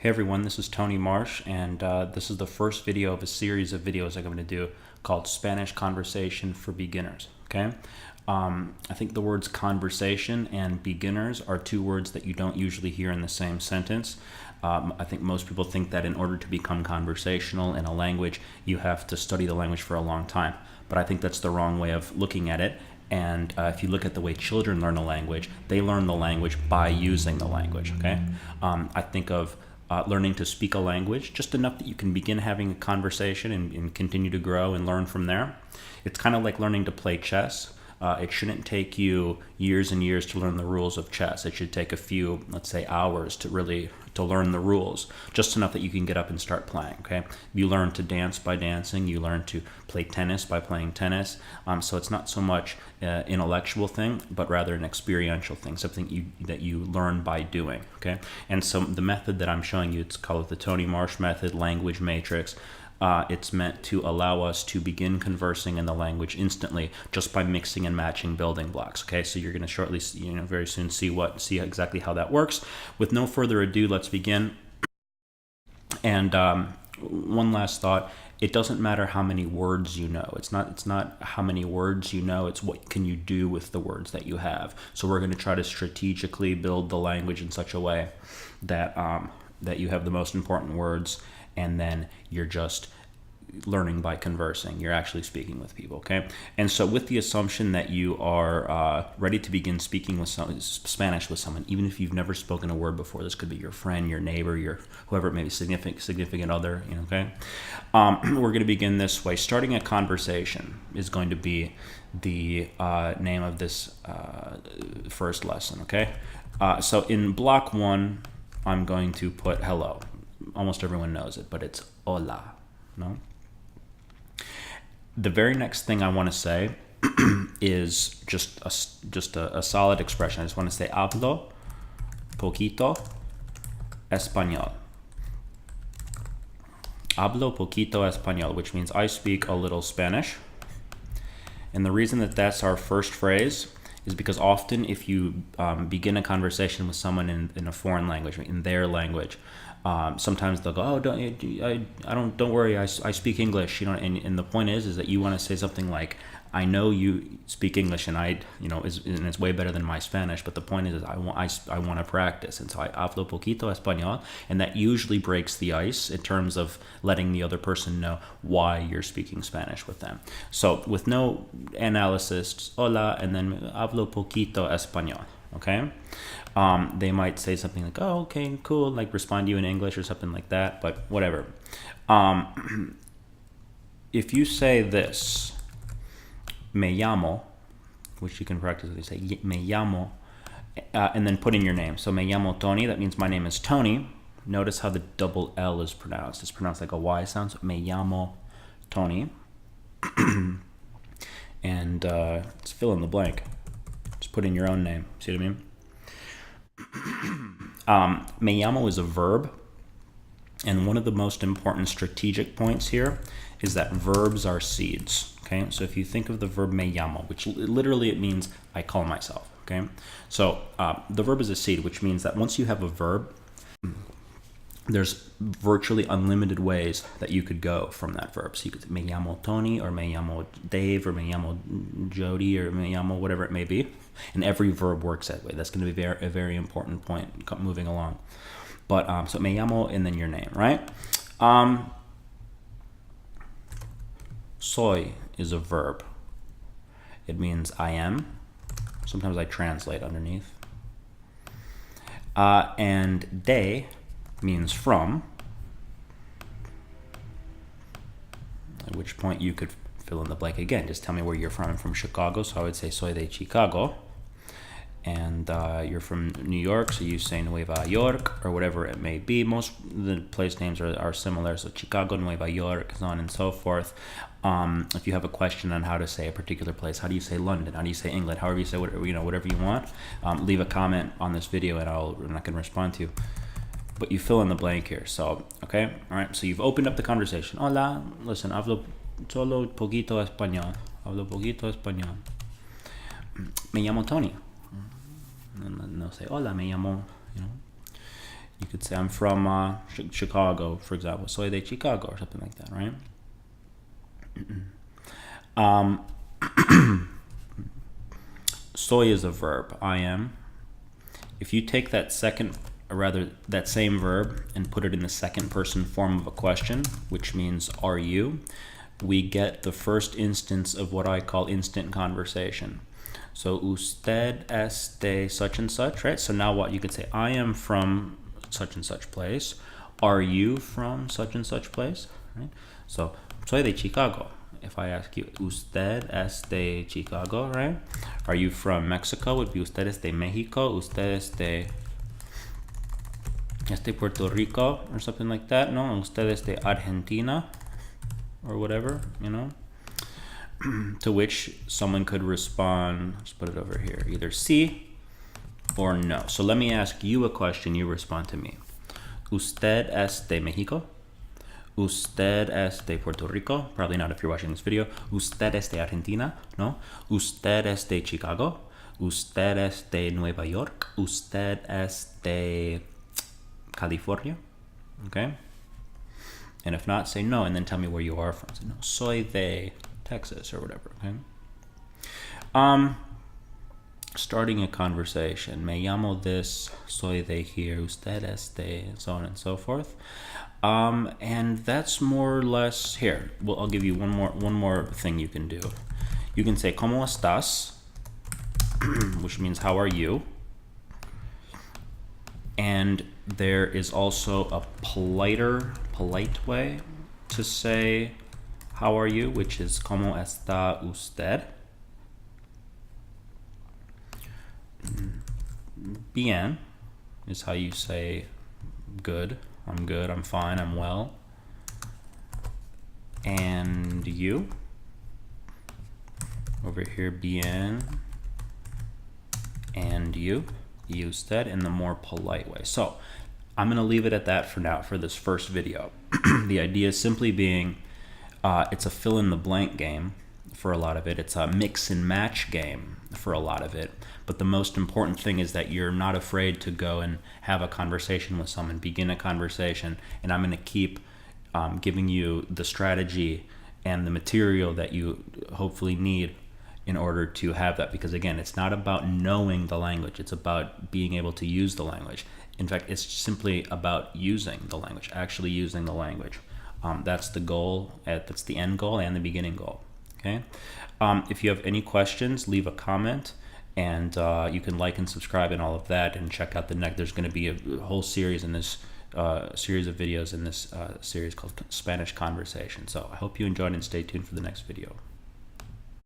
Hey everyone, this is Tony Marsh, and this is the first video of a series of videos I'm going to do called Spanish Conversation for Beginners. Okay, I think the words conversation and beginners are two words that you don't usually hear in the same sentence. I think most people think that in order to become conversational in a language, you have to study the language for a long time. But I think that's the wrong way of looking at it. And if you look at the way children learn a language, they learn the language by using the language. Okay, I think of learning to speak a language just enough that you can begin having a conversation and continue to grow and learn from there. It's kind of like learning to play chess. It shouldn't take you years and years to learn the rules of chess. It should take a few, let's say, hours to really to learn the rules, just enough that you can get up and start playing. Okay, you learn to dance by dancing. You learn to play tennis by playing tennis. So it's not so much intellectual thing, but rather an experiential thing, something that you learn by doing. Okay, and so the method that I'm showing you, it's called the Tony Marsh method, language matrix. It's meant to allow us to begin conversing in the language instantly just by mixing and matching building blocks. Okay, so you're going to shortly, very soon see exactly how that works. With no further ado, let's begin. And one last thought: it doesn't matter how many words you know. It's not how many words you know. It's what can you do with the words that you have. So we're going to try to strategically build the language in such a way that that you have the most important words, and then you're just learning by conversing. You're actually speaking with people, okay? And so with the assumption that you are ready to begin speaking with Spanish with someone, even if you've never spoken a word before, this could be your friend, your neighbor, your whoever it may be, significant other, okay? We're going to begin this way. Starting a conversation is going to be the name of this first lesson, okay? So in block one, I'm going to put hello. Almost everyone knows it, but it's hola, no? The very next thing I want to say is just a solid expression. I just want to say hablo poquito español. Hablo poquito español, which means I speak a little Spanish. And the reason that that's our first phrase is because often if you begin a conversation with someone in a foreign language, in their language, sometimes they'll go, "Oh, don't worry, I speak English," and the point is that you want to say something like, "I know you speak English, and and it's way better than my Spanish, but the point is I want to practice, and so I hablo poquito español," and that usually breaks the ice in terms of letting the other person know why you're speaking Spanish with them. So with no analysis, hola, and then hablo poquito español. Okay, they might say something like, "Oh, okay, cool," like respond to you in English or something like that, but whatever. If you say this, me llamo, which you can practice, they say me llamo, and then put in your name. So me llamo Tony, that means my name is Tony. Notice how the double L is pronounced. It's pronounced like a Y sound, so me llamo Tony. And let's fill in the blank. Just put in your own name. See what I mean? Me llamo is a verb, and one of the most important strategic points here is that verbs are seeds. Okay, so if you think of the verb me llamo, which literally it means I call myself. Okay, so the verb is a seed, which means that once you have a verb, there's virtually unlimited ways that you could go from that verb. So you could say me llamo Tony, or me llamo Dave, or me llamo Jody, or me llamo whatever it may be. And every verb works that way. That's going to be a very important point moving along. But so me llamo and then your name, right? Soy is a verb. It means I am. Sometimes I translate underneath. And de means from, at which point you could fill in the blank again. Just tell me where you're from. I'm from Chicago, so I would say soy de Chicago. And you're from New York, so you say Nueva York, or whatever it may be. Most of the place names are similar, so Chicago, Nueva York, so on and so forth. If you have a question on how to say a particular place, how do you say London? How do you say England? However you say whatever you want, leave a comment on this video, and I'm not going to respond to you. But you fill in the blank here. So, okay, all right. So you've opened up the conversation. Hola, listen, hablo solo poquito español. Hablo poquito español. Me llamo Tony. And they'll say, hola, me llamo, You could say, I'm from Chicago, for example. Soy de Chicago, or something like that, right? Soy is a verb, I am. If you take that that same verb and put it in the second person form of a question, which means are you, we get the first instance of what I call instant conversation. So usted es de such and such, right? So now what? You could say, I am from such and such place. Are you from such and such place? Right? So, soy de Chicago. If I ask you, usted es de Chicago, right? Are you from Mexico? Would be usted es de Mexico. Usted es de Puerto Rico, or something like that. No, usted es de Argentina, or whatever, you know? To which someone could respond, let's put it over here, either sí or no. So let me ask you a question, you respond to me. Usted es de Mexico? Usted es de Puerto Rico? Probably not if you're watching this video. Usted es de Argentina? No. Usted es de Chicago? Usted es de Nueva York? Usted es de California? Okay? And if not, say no, and then tell me where you are from. Say no, soy de Texas, or whatever, okay? Starting a conversation. Me llamo this, soy de here, usted es de, so on and so forth. And that's more or less here. Well, I'll give you one more thing you can do. You can say, ¿Cómo estás? Which means, how are you? And there is also a polite way to say, how are you? Which is, ¿Cómo está usted? Bien is how you say good. I'm good, I'm fine, I'm well. And you? Over here, bien. And you? Usted in the more polite way. So I'm going to leave it at that for now for this first video. The idea simply being it's a fill-in-the-blank game for a lot of it. It's a mix-and-match game for a lot of it. But the most important thing is that you're not afraid to go and have a conversation with someone, begin a conversation, and I'm going to keep giving you the strategy and the material that you hopefully need in order to have that. Because again, it's not about knowing the language, it's about being able to use the language. In fact, it's simply about using the language, actually using the language. That's the goal, that's the end goal and the beginning goal. Okay. If you have any questions, leave a comment, and you can like and subscribe and all of that, and check out the next. There's going to be a whole series in this series of videos in this series called Spanish Conversation. So I hope you enjoyed, and stay tuned for the next video.